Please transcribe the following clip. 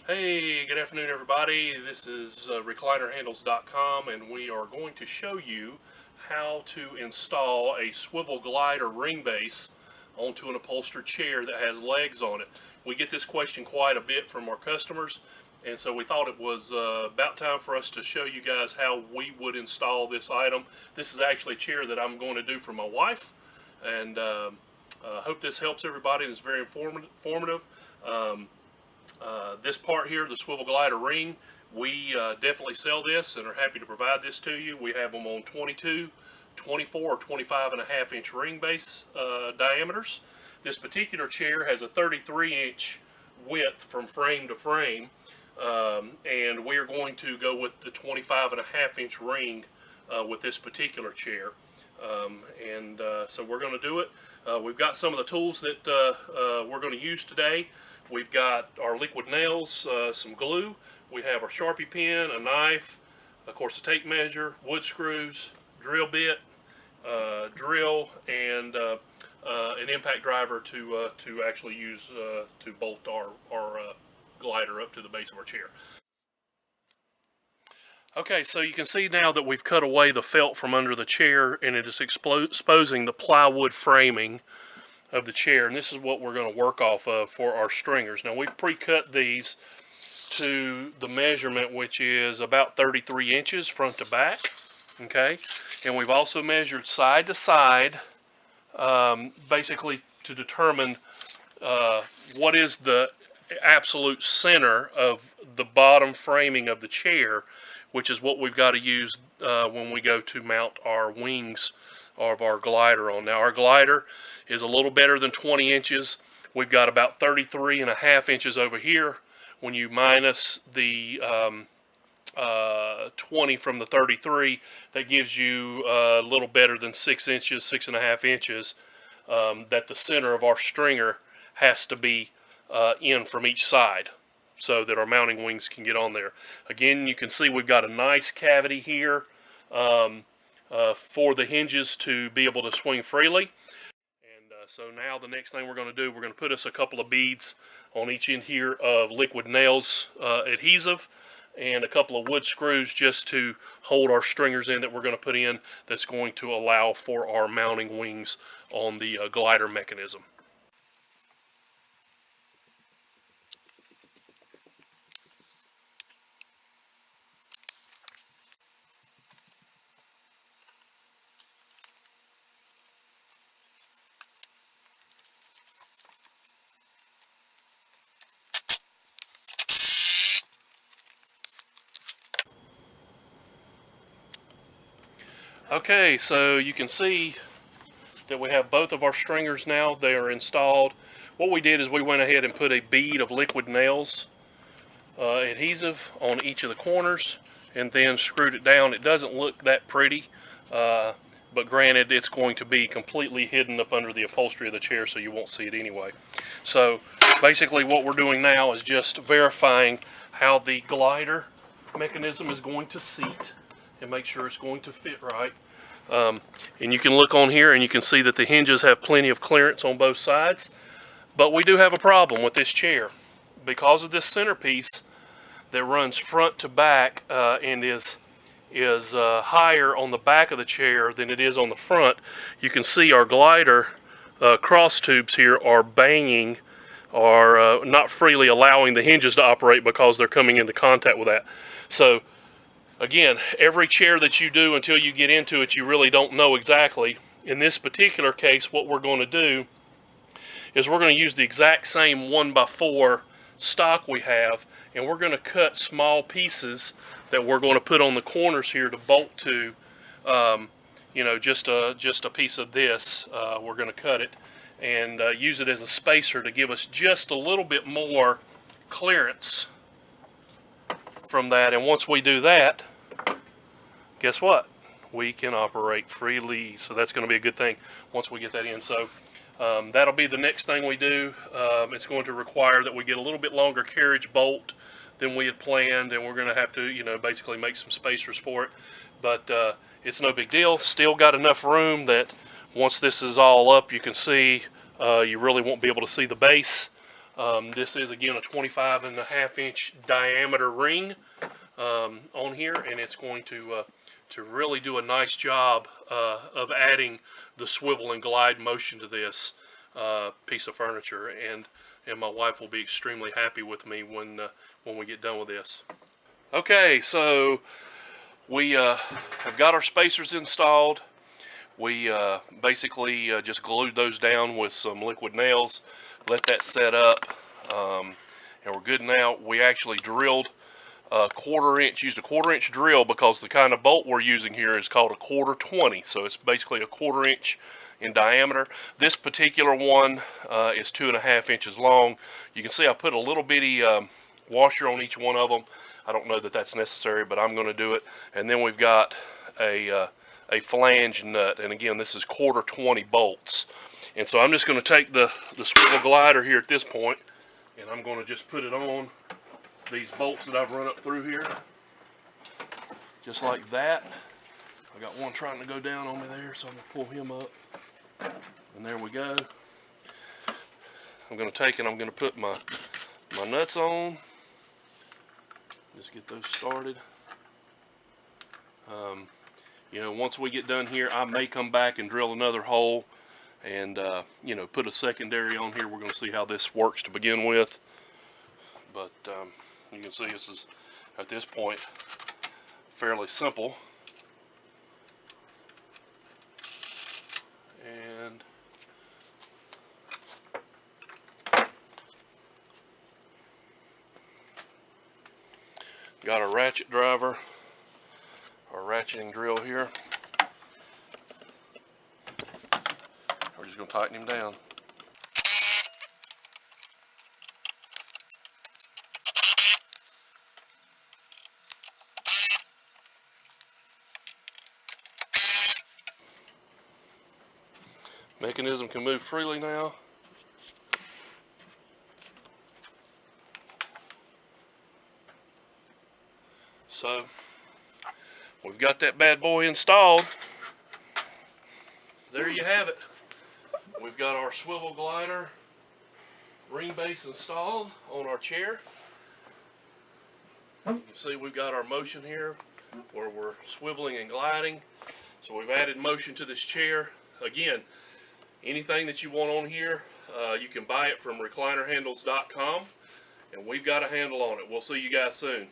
Hey, good afternoon everybody. This is Recliner-Handles.com, and we are going to show you how to install a swivel glider ring base onto an upholstered chair that has legs on it. We get this question quite a bit from our customers, and so we thought it was about time for us to show you guys how we would install this item. This is actually a chair that I'm going to do for my wife, and hope this helps everybody and is very informative. This part here, the swivel glider ring, we definitely sell this and are happy to provide this to you. We have them on 22, 24, or 25 and a half inch ring base diameters. This particular chair has a 33-inch width from frame to frame, and we are going to go with the 25 and a half inch ring with this particular chair. So we're going to do it. We've got some of the tools that we're going to use today. We've got our liquid nails, some glue. We have our Sharpie pen, a knife, of course a tape measure, wood screws, drill bit, drill, and an impact driver to actually use to bolt our glider up to the base of our chair. Okay, so you can see now that we've cut away the felt from under the chair, and it is exposing the plywood framing of the chair, and this is what we're going to work off of for our stringers. Now we've pre-cut these to the measurement, which is about 33 inches front to back, okay, and we've also measured side to side, basically to determine what is the absolute center of the bottom framing of the chair, which is what we've got to use when we go to mount our wings of our glider on. Now our glider is a little better than 20 inches. We've got about 33 and a half inches over here. When you minus the 20 from the 33, that gives you a little better than 6 inches, 6.5 inches, that the center of our stringer has to be in from each side so that our mounting wings can get on there. Again, you can see we've got a nice cavity here for the hinges to be able to swing freely. So now the next thing we're going to do, we're going to put us a couple of beads on each end here of liquid nails adhesive, and a couple of wood screws just to hold our stringers in that we're going to put in, that's going to allow for our mounting wings on the glider mechanism. Okay, so you can see that we have both of our stringers now. They are installed. What we did is we went ahead and put a bead of liquid nails adhesive on each of the corners and then screwed it down. It doesn't look that pretty, but granted, it's going to be completely hidden up under the upholstery of the chair, so you won't see it anyway. So basically what we're doing now is just verifying how the glider mechanism is going to seat and make sure it's going to fit right. And you can look on here and you can see that the hinges have plenty of clearance on both sides, but we do have a problem with this chair. Because of this centerpiece that runs front to back and is higher on the back of the chair than it is on the front, you can see our glider cross tubes here are banging, are not freely allowing the hinges to operate because they're coming into contact with that. So again, every chair that you do until you get into it, you really don't know exactly. In this particular case, what we're going to do is we're going to use the exact same 1x4 stock we have, and we're going to cut small pieces that we're going to put on the corners here to bolt to. You know, just a piece of this. We're going to cut it and use it as a spacer to give us just a little bit more clearance from that. And once we do that, guess what? We can operate freely. So that's going to be a good thing once we get that in. So that'll be the next thing we do. It's going to require that we get a little bit longer carriage bolt than we had planned, and we're going to have to, you know, basically make some spacers for it. But it's no big deal. Still got enough room that once this is all up, you can see you really won't be able to see the base. This is again a 25.5-inch diameter ring on here, and it's going to really do a nice job of adding the swivel and glide motion to this piece of furniture, and my wife will be extremely happy with me when we get done with this. Okay, so we have got our spacers installed. We basically just glued those down with some liquid nails, let that set up, and we're good now. We actually drilled used a 1/4-inch drill, because the kind of bolt we're using here is called a 1/4-20, so it's basically a 1/4 inch in diameter. This particular one is 2.5 inches long. You can see I put a little bitty washer on each one of them. I don't know that that's necessary, but I'm going to do it. And then we've got a flange nut, and again, this is 1/4-20 bolts. And so I'm just going to take the swivel glider here at this point, and I'm going to just put it on these bolts that I've run up through here, just like that. I got one trying to go down on me there, so I'm going to pull him up, and there we go. I'm going to take and I'm going to put my nuts on. Just get those started. You know, once we get done here, I may come back and drill another hole and you know, put a secondary on here. We're going to see how this works to begin with, but you can see this is, at this point, fairly simple. And got a ratchet driver, or ratcheting drill here. We're just going to tighten him down. Mechanism can move freely now. So we've got that bad boy installed. There you have it. We've got our swivel glider ring base installed on our chair. You can see we've got our motion here where we're swiveling and gliding. So we've added motion to this chair. Again, anything that you want on here, you can buy it from Recliner-Handles.com, and we've got a handle on it. We'll see you guys soon.